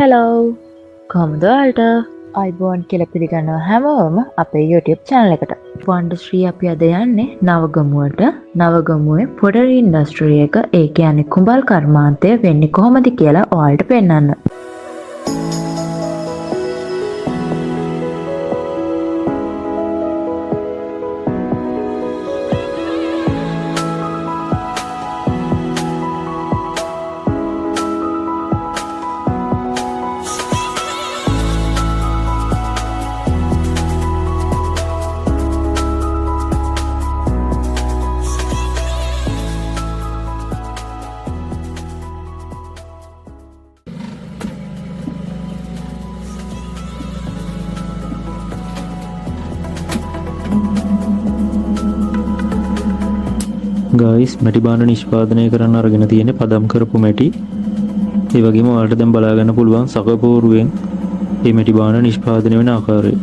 Hello කොහොමද ඔයාලට අයිබෝන් කියලා පිළිගන්නවා හැමෝම අපේ YouTube channel එකට. WonderSri අපි අද යන්නේ නවගමුවට. නවගමුවේ pottery industry එක ඒ කියන්නේ කුඹල් කර්මාන්තය වෙන්නේ කොහොමද කියලා ඔයාලට පෙන්නන්න. ගයිස් මැටි බාන නිෂ්පාදනය කරන්න අරගෙන තියෙන්නේ පදම් කරපු මැටි. ඒ වගේම ඔයාලට දැන් බලා ගන්න පුළුවන් සකපෝරුවෙන් මේ මැටි බාන නිෂ්පාදනය වෙන ආකාරය.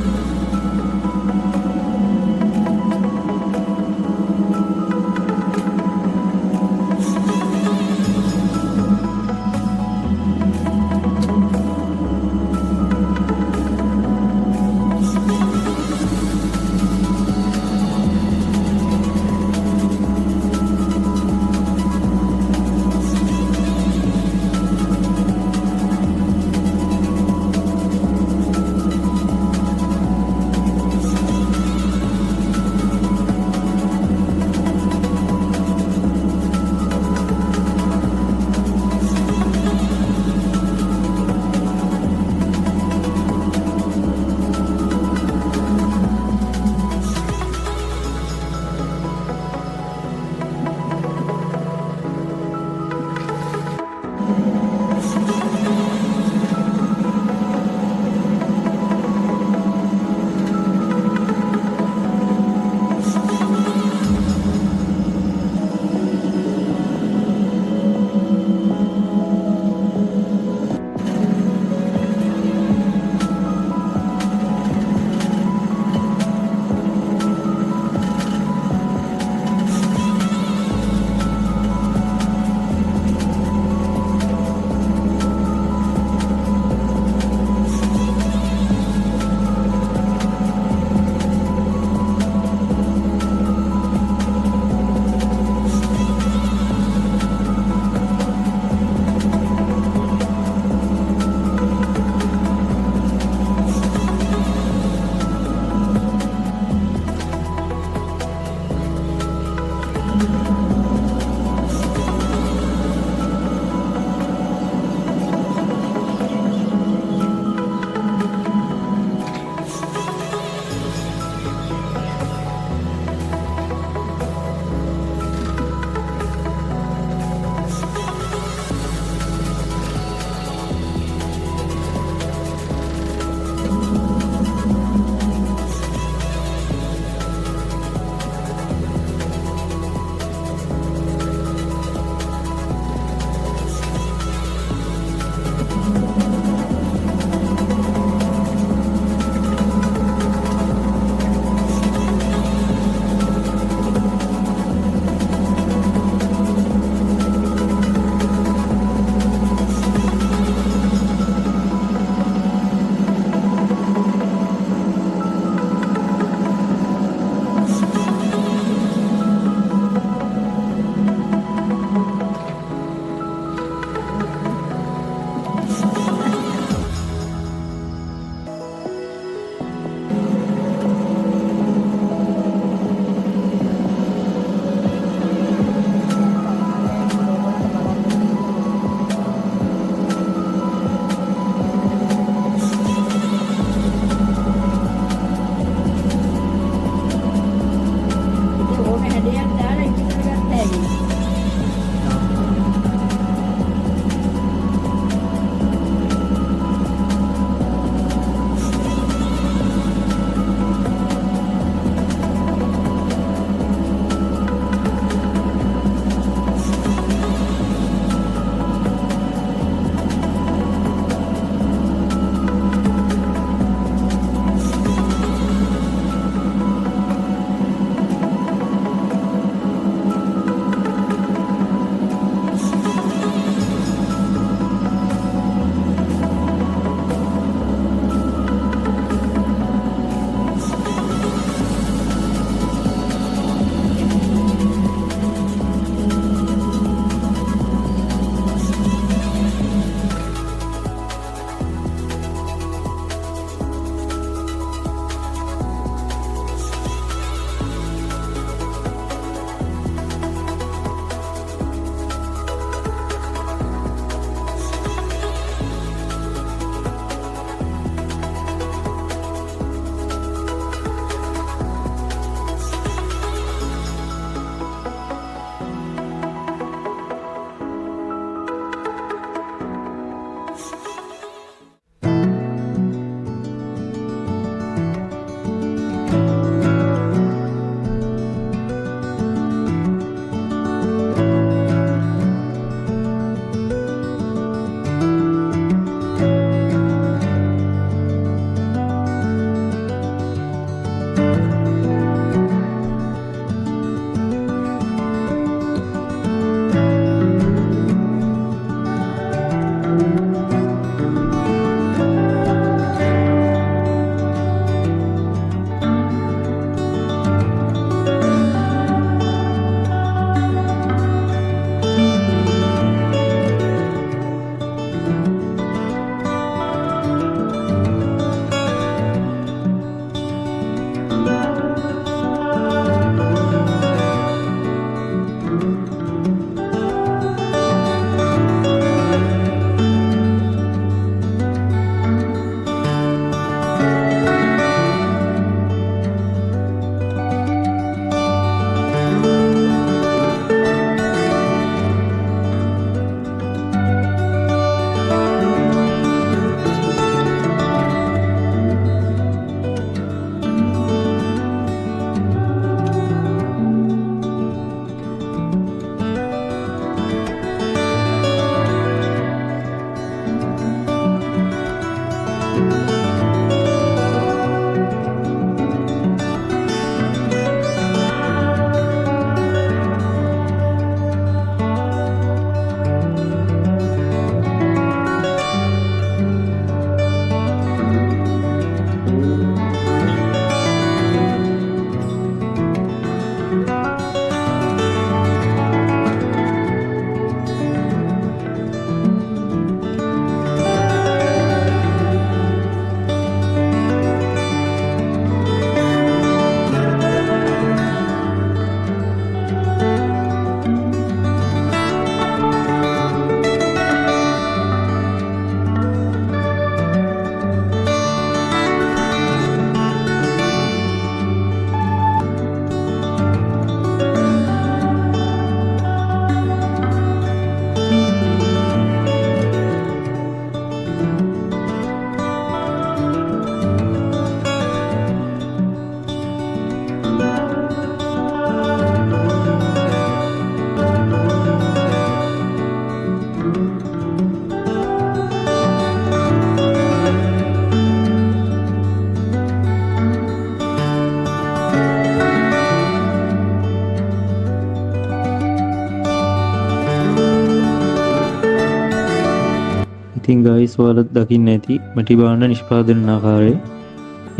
ඉතින් ගයිස් ඔයාලත් දකින්න ඇති මැටි භාණ්ඩ නිෂ්පාදන ආකාරය.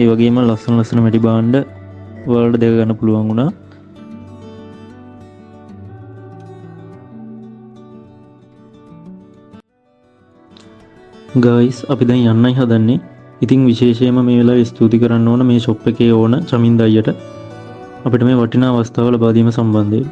ඒ වගේම ලස්සන මැටි භාණ්ඩ ඔයාලට දැක ගන්න පුළුවන් වුණා. ගයිස් අපි දැන් යන්නයි හදන්නේ. ඉතින් විශේෂයෙන්ම මේ වෙලාවේ ස්තුති කරන්න ඕන මේ ෂොප් එකේ ඕන චමින්ද අයියට අපිට මේ වටිනා අවස්ථාව ලබා දීම සම්බන්ධයෙන්.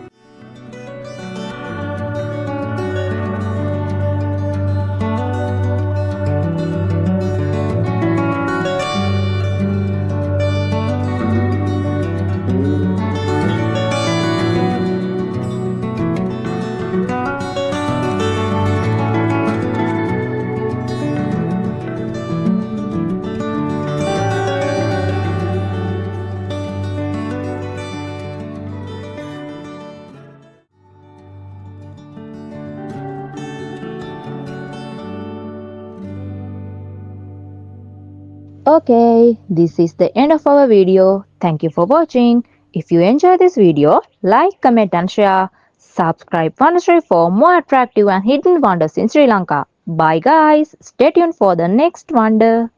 Okay, this is the end of our video. Thank you for watching. If you enjoyed this video, like, comment and share. Subscribe WonderSri for more attractive and hidden wonders in Sri Lanka. Bye guys. Stay tuned for the next wonder.